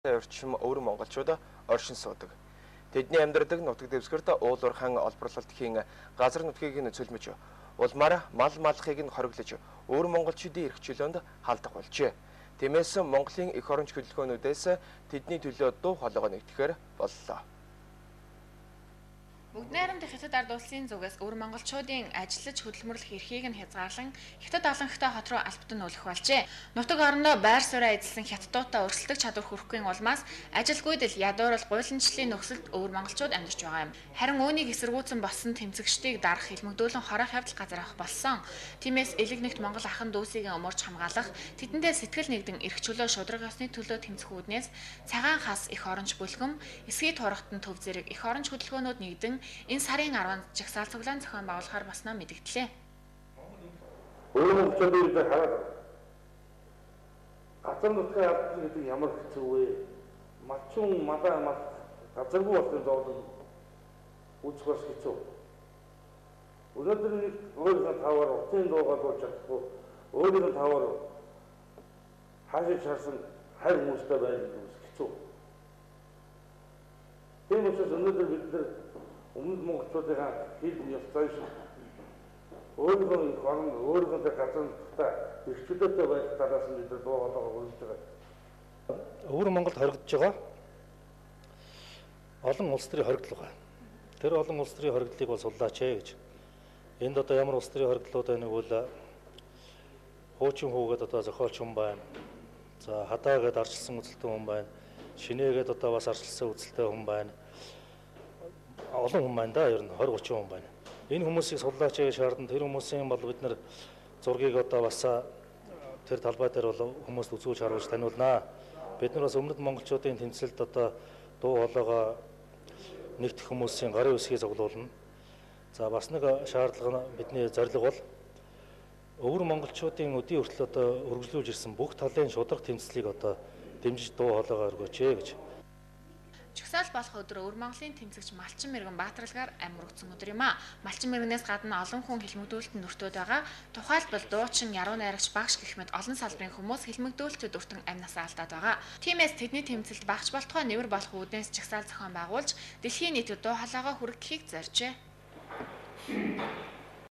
Орчим өвөр монголчууд оршин суудаг. Тэдний амьдардаг нутаг дэвсгэрт уулуурхан олборлолтын газар нутгийг нь цөлмөж улмаар мал малхыг нь хориглож өвөр монголчуудын эрх чөлөөнд халдах болжээ. Тиймээс Монголын эх оронч хөдөлгөөнүүдээс тэдний төлөө дуу хоолойгоо нэгтгэхээр боллоо. Бүгд найрамд Хятад ард улсын зүгээс өвөр монголчуудын ажиллаж хөдөлмөрлөх эрхийг нь хязгаарлан Хятад олонхтой хот руу албатан нүүлэх болжээ. Нутаг орондоо байр сууриа эзэлсэн хятадуудаа өрсөлдөх чадвар хүрхгүй улмаас ажилгүйд л ядуурл гуйланчлалын нөхцөлд өвөр монголчууд амьдарч байгаа юм. Харин үүнийг эсэргүүцэн болсон тэмцэгчдийг дарах хилмигдүүлэн хорох явдал газар авах болсон. Тиймээс элэг нэгт Монгол ахын дүүсийг өмөрч хамгаалах, тэдэндээ сэтгэл нэгдэн эрх чөлөө шудраг ёсны төлөө тэмцэх үүднээс цагаан хас эх оронч бүлгэн, эсгий тургатан төв зэрэг эх оронч хөдөлгөөнүүд нэгдэн энэ сарын 10-нд жагсаал цуглаан зохион байгуулахаар болсноо мэдгдлээ. Өвөр монголчуудыг хараад газар нутгийн албан гэдэг ямар хэцүү вэ? Малчун малаа мал газаргүй болсон зовлон үүсэх бас хэцүү. Өнөөдөр нэг өөрийнхөө таваар утсын дуугаар болж чадахгүй, өөрийнхөө таваар хаашиж харсан хайр хүмүүстэй байх нь хэцүү. Тийм учраас өнөөдөр бид нар өмнөд монголчуудын хил ёс зүйн өөрийнхөө хорон өөрийнхөө газар нутгад эрх чөлөөтэй байх талаас нь бид дуу хоолойгоо хөндөж байгаа. Өвөр Монголд хоригдож байгаа олон улс төрийн хоригдол байгаа. Тэр олон улс төрийн хоригдлыг бол суллаач гэж. Энд одоо ямар улс төрийн хоригдлууд байна гэвэл хуучин хүүгээд одоо зохиолч хүн байна. За хадаагээд арчилсан үзэлтэй хүн байна. Шинээгээд одоо бас арчилсан үзэлтэй хүн байна. Олон хүн байна да, ер нь 20-30 хүн байна. Энэ хүмүүсийг суллаач гэж шаардсан. Тэр хүмүүсийн бол бид нар зургийг одоо бас тэр талбай дээр бол хүмүүст үзүүлж харуулж таниулнаа. Бид нар бас өмнөд монголчуудын тэмцэлд одоо дуу хоолойгоо нэгтгэх хүмүүсийн гарын үсгийг цуглуулна. За бас нэг шаардлага нь бидний зорилго бол өвөр монголчуудын өдий хүртэл одоо өргөжлүүлж ирсэн бүх талын шударга тэмцлийг одоо дэмжиж дуу хоолойгоо өргөөч гэж. Жагсаал болох өдөр өвөр Монголын тэмцэгч Малчин мэргэн баатарлагаар амьд өдөр юм а. Малчин мэргэнээс гадна олон хүн хилмигдүүлэлтэнд өртөөд байгаа. Тухайлбал дуучин, яруу найрагч, багш гэх мэт олон салбарын хүмүүс хилмигдүүлэлтэд өртөн амь насаа алдаад байгаа. Тиймээс тэдний тэмцэлд багш болтгой нэвэр болох үүднээс жагсаал зохион байгуулж дэлхийн нийтэд дуу хоолойгоо хүргэхийг зоржээ.